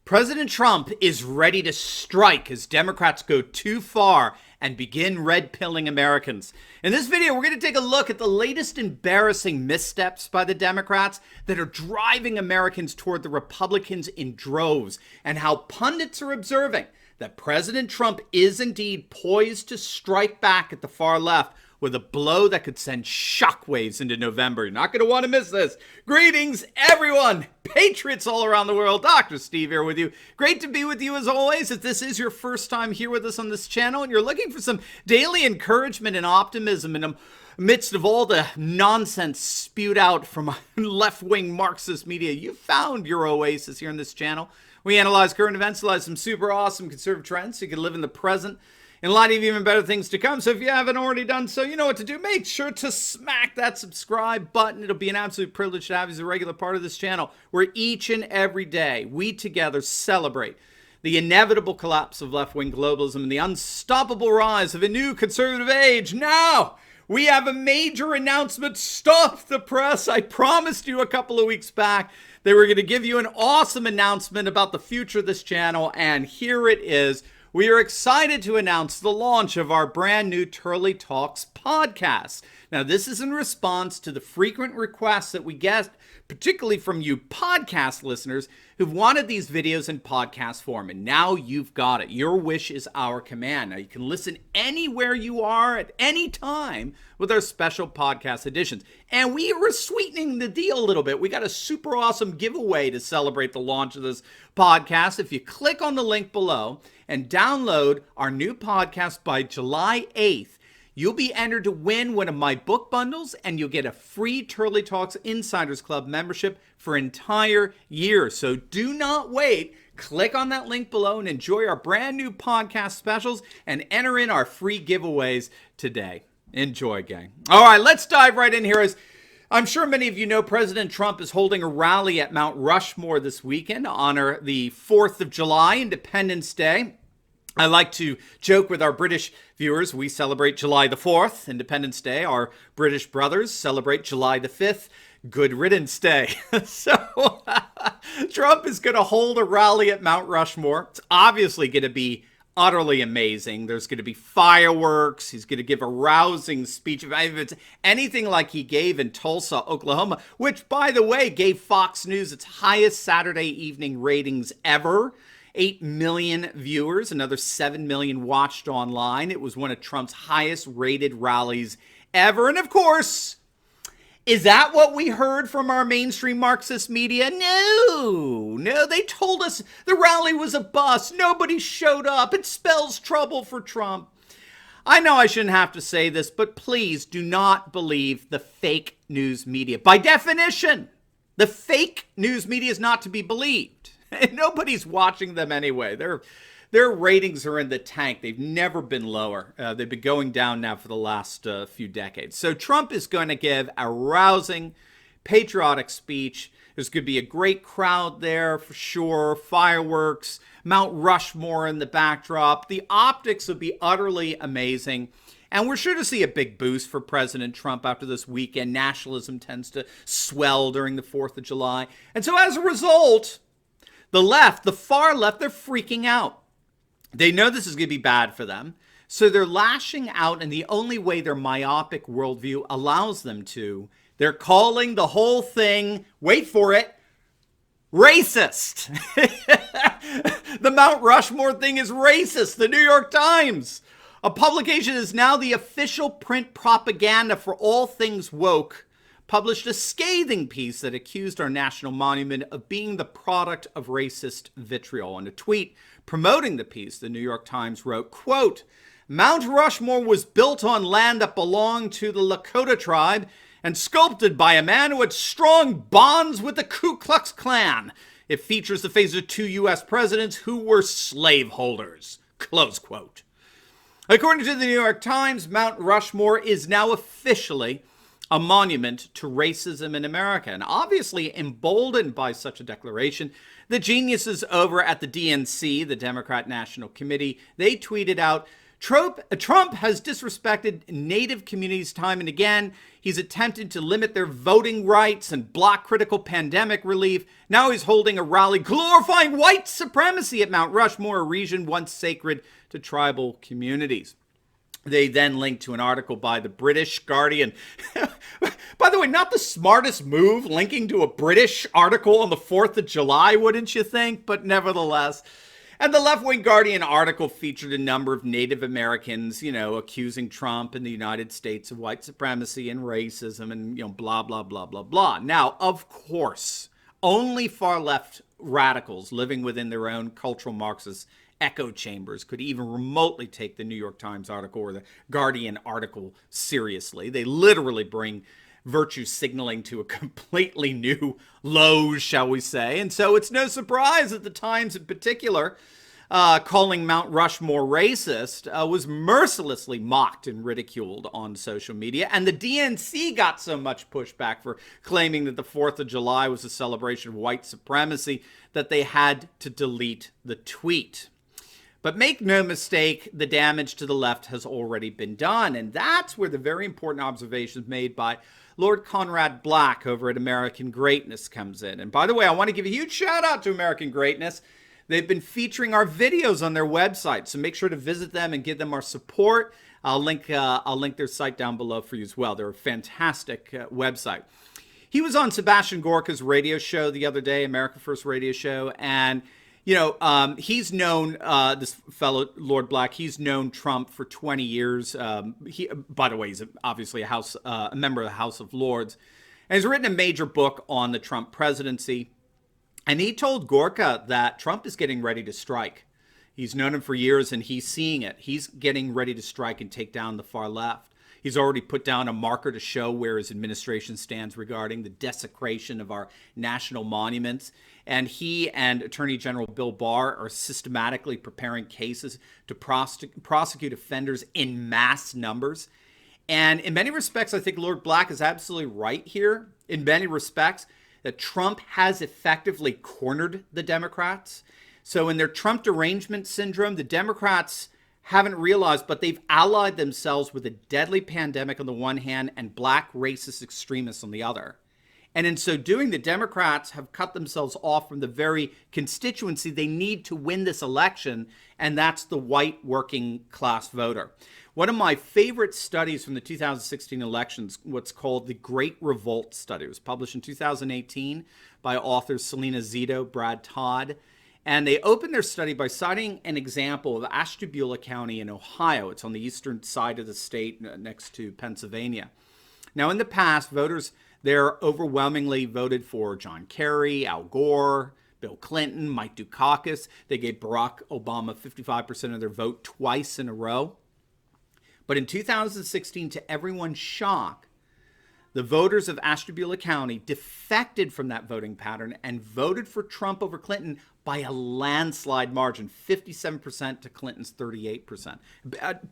President Trump is ready to strike as Democrats go too far and begin red-pilling Americans. In this video, we're going to take a look at the latest embarrassing missteps by the Democrats that are driving Americans toward the Republicans in droves, and how pundits are observing that President Trump is indeed poised to strike back at the far left with a blow that could send shockwaves into November. You're not going to want to miss this. Greetings, everyone. Patriots all around the world. Dr. Steve here with you. Great to be with you as always. If this is your first time here with us on this channel and you're looking for some daily encouragement and optimism in the midst of all the nonsense spewed out from left-wing Marxist media, you found your oasis here on this channel. We analyze current events, analyze some super awesome conservative trends so you can live in the present in light of even better things to come. So if you haven't already done so, you know what to do. Make sure to smack that subscribe button. It'll be an absolute privilege to have you as a regular part of this channel, where each and every day we together celebrate the inevitable collapse of left-wing globalism and the unstoppable rise of a new conservative age. Now, we have a major announcement. Stop the press. I promised you a couple of weeks back they were going to give you an awesome announcement about the future of this channel, and here it is. We are excited to announce the launch of our brand new Turley Talks podcast. Now, this is in response to the frequent requests that we get, particularly from you podcast listeners who've wanted these videos in podcast form. And now you've got it. Your wish is our command. Now, you can listen anywhere you are at any time with our special podcast editions. And we were sweetening the deal a little bit. We got a super awesome giveaway to celebrate the launch of this podcast. If you click on the link below and download our new podcast by July 8th, you'll be entered to win one of my book bundles, and you'll get a free Turley Talks Insiders Club membership for an entire year. So do not wait. Click on that link below and enjoy our brand new podcast specials and enter in our free giveaways today. Enjoy, gang. All right, let's dive right in here. As I'm sure many of you know, President Trump is holding a rally at Mount Rushmore this weekend to honor the 4th of July, Independence Day. I like to joke with our British viewers. We celebrate July the 4th, Independence Day. Our British brothers celebrate July the 5th, Good Riddance Day. So Trump is going to hold a rally at Mount Rushmore. It's obviously going to be utterly amazing. There's going to be fireworks. He's going to give a rousing speech. If it's anything like he gave in Tulsa, Oklahoma, which, by the way, gave Fox News its highest Saturday evening ratings ever. 8 million viewers, another 7 million watched online. It was one of Trump's highest rated rallies ever. And of course, is that what we heard from our mainstream Marxist media? No, they told us the rally was a bust. Nobody showed up. It spells trouble for Trump. I know I shouldn't have to say this, but please do not believe the fake news media. By definition, the fake news media is not to be believed. Nobody's watching them anyway. Their ratings are in the tank. They've never been lower. They've been going down now for the last few decades. So Trump is going to give a rousing, patriotic speech. There's going to be a great crowd there for sure. Fireworks, Mount Rushmore in the backdrop. The optics will be utterly amazing. And we're sure to see a big boost for President Trump after this weekend. Nationalism tends to swell during the 4th of July. And so as a result, the left, the far left, they're freaking out. They know this is going to be bad for them. So they're lashing out in the only way their myopic worldview allows them to. They're calling the whole thing, wait for it, racist. The Mount Rushmore thing is racist. The New York Times, a publication is now the official print propaganda for all things woke, published a scathing piece that accused our national monument of being the product of racist vitriol. In a tweet promoting the piece, the New York Times wrote, quote, Mount Rushmore was built on land that belonged to the Lakota tribe and sculpted by a man who had strong bonds with the Ku Klux Klan. It features the faces of 2 U.S. presidents who were slaveholders, close quote. According to the New York Times, Mount Rushmore is now officially a monument to racism in America. And obviously emboldened by such a declaration, the geniuses over at the DNC, the Democrat National Committee, they tweeted out, Trump has disrespected Native communities time and again. He's attempted to limit their voting rights and block critical pandemic relief. Now he's holding a rally glorifying white supremacy at Mount Rushmore, a region once sacred to tribal communities. They then link to an article by the British Guardian. By the way, not the smartest move, linking to a British article on the 4th of July, wouldn't you think? But nevertheless. And the left-wing Guardian article featured a number of Native Americans, accusing Trump and the United States of white supremacy and racism and, blah, blah, blah, blah, blah. Now, of course, only far-left radicals living within their own cultural Marxist echo chambers could even remotely take the New York Times article or the Guardian article seriously. They literally bring virtue signaling to a completely new low, shall we say. And so it's no surprise that the Times in particular, calling Mount Rushmore racist, was mercilessly mocked and ridiculed on social media. And the DNC got so much pushback for claiming that the 4th of July was a celebration of white supremacy that they had to delete the tweet. But make no mistake, the damage to the left has already been done. And that's where the very important observations made by Lord Conrad Black over at American Greatness comes in. And by the way, I want to give a huge shout out to American Greatness. They've been featuring our videos on their website, so make sure to visit them and give them our support. I'll link their site down below for you as well. They're a fantastic website. He was on Sebastian Gorka's radio show the other day, America First radio show, and he's known, this fellow, Lord Black, he's known Trump for 20 years. By the way, he's obviously a member of the House of Lords. And he's written a major book on the Trump presidency. And he told Gorka that Trump is getting ready to strike. He's known him for years and he's seeing it. He's getting ready to strike and take down the far left. He's already put down a marker to show where his administration stands regarding the desecration of our national monuments. And he and Attorney General Bill Barr are systematically preparing cases to prosecute offenders in mass numbers. And in many respects, I think Lord Black is absolutely right here. In many respects, that Trump has effectively cornered the Democrats. So in their Trump derangement syndrome, the Democrats haven't realized, but they've allied themselves with a deadly pandemic on the one hand and black racist extremists on the other. And in so doing, the Democrats have cut themselves off from the very constituency they need to win this election, and that's the white working class voter. One of my favorite studies from the 2016 elections, what's called the Great Revolt study. It was published in 2018 by authors Selena Zito, Brad Todd. And they opened their study by citing an example of Ashtabula County in Ohio. It's on the eastern side of the state next to Pennsylvania. Now, in the past, voters there overwhelmingly voted for John Kerry, Al Gore, Bill Clinton, Mike Dukakis. They gave Barack Obama 55% of their vote twice in a row. But in 2016, to everyone's shock, the voters of Ashtabula County defected from that voting pattern and voted for Trump over Clinton by a landslide margin, 57% to Clinton's 38%.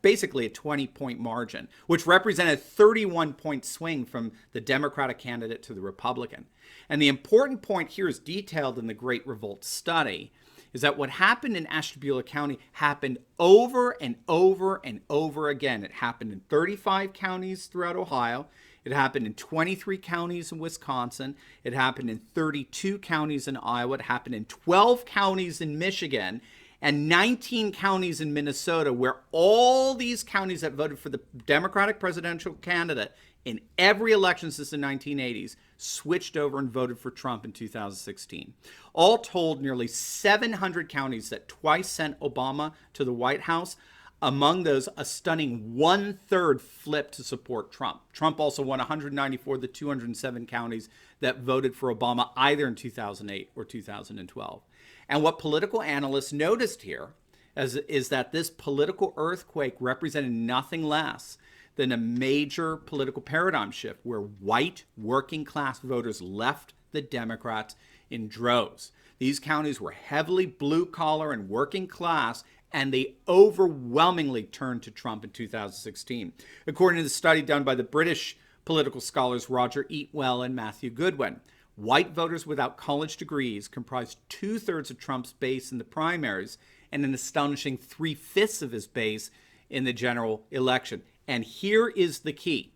Basically a 20-point margin, which represented a 31-point swing from the Democratic candidate to the Republican. And the important point here is detailed in the Great Revolt study, is that what happened in Ashtabula County happened over and over and over again. It happened in 35 counties throughout Ohio. It happened in 23 counties in Wisconsin. It happened in 32 counties in Iowa. It happened in 12 counties in Michigan and 19 counties in Minnesota, where all these counties that voted for the Democratic presidential candidate in every election since the 1980s switched over and voted for Trump in 2016. All told, nearly 700 counties that twice sent Obama to the White House. Among those, a stunning 1/3 flipped to support Trump. Trump also won 194 of the 207 counties that voted for Obama either in 2008 or 2012. And what political analysts noticed here is that this political earthquake represented nothing less than a major political paradigm shift where white working class voters left the Democrats in droves. These counties were heavily blue collar and working class, and they overwhelmingly turned to Trump in 2016. According to the study done by the British political scholars Roger Eatwell and Matthew Goodwin, white voters without college degrees comprised 2/3 of Trump's base in the primaries and an astonishing 3/5 of his base in the general election. And here is the key.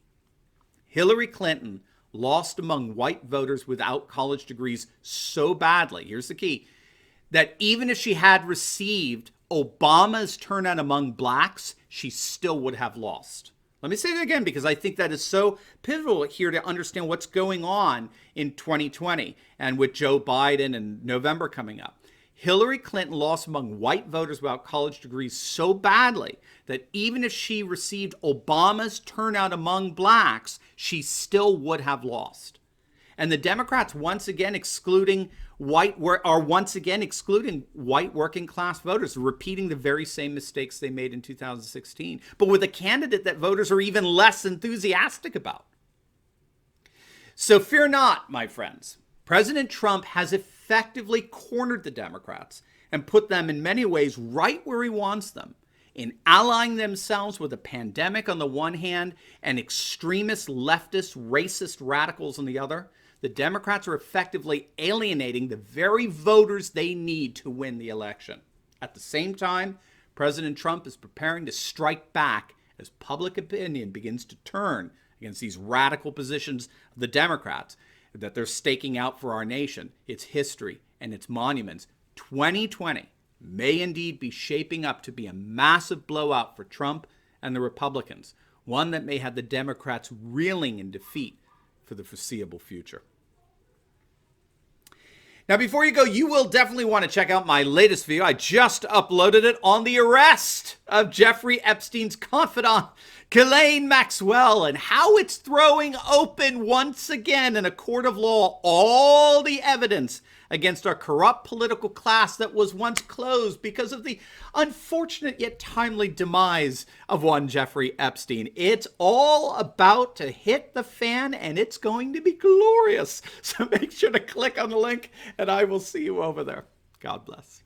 Hillary Clinton lost among white voters without college degrees so badly, here's the key, that even if she had received Obama's turnout among blacks, she still would have lost. Let me say that again, because I think that is so pivotal here to understand what's going on in 2020 and with Joe Biden and November coming up. Hillary Clinton lost among white voters without college degrees so badly that even if she received Obama's turnout among blacks, she still would have lost. And the Democrats once again excluding white working class voters, repeating the very same mistakes they made in 2016, but with a candidate that voters are even less enthusiastic about. So fear not, my friends. President Trump has effectively cornered the Democrats and put them in many ways right where he wants them, in allying themselves with a pandemic on the one hand and extremist, leftist, racist radicals on the other. The Democrats are effectively alienating the very voters they need to win the election. At the same time, President Trump is preparing to strike back as public opinion begins to turn against these radical positions of the Democrats that they're staking out for our nation, its history, and its monuments. 2020 may indeed be shaping up to be a massive blowout for Trump and the Republicans, one that may have the Democrats reeling in defeat for the foreseeable future. Now, before you go, you will definitely want to check out my latest video. I just uploaded it on the arrest of Jeffrey Epstein's confidant, Ghislaine Maxwell, and how it's throwing open once again in a court of law all the evidence against our corrupt political class that was once closed because of the unfortunate yet timely demise of one Jeffrey Epstein. It's all about to hit the fan, and it's going to be glorious. So make sure to click on the link, and I will see you over there. God bless.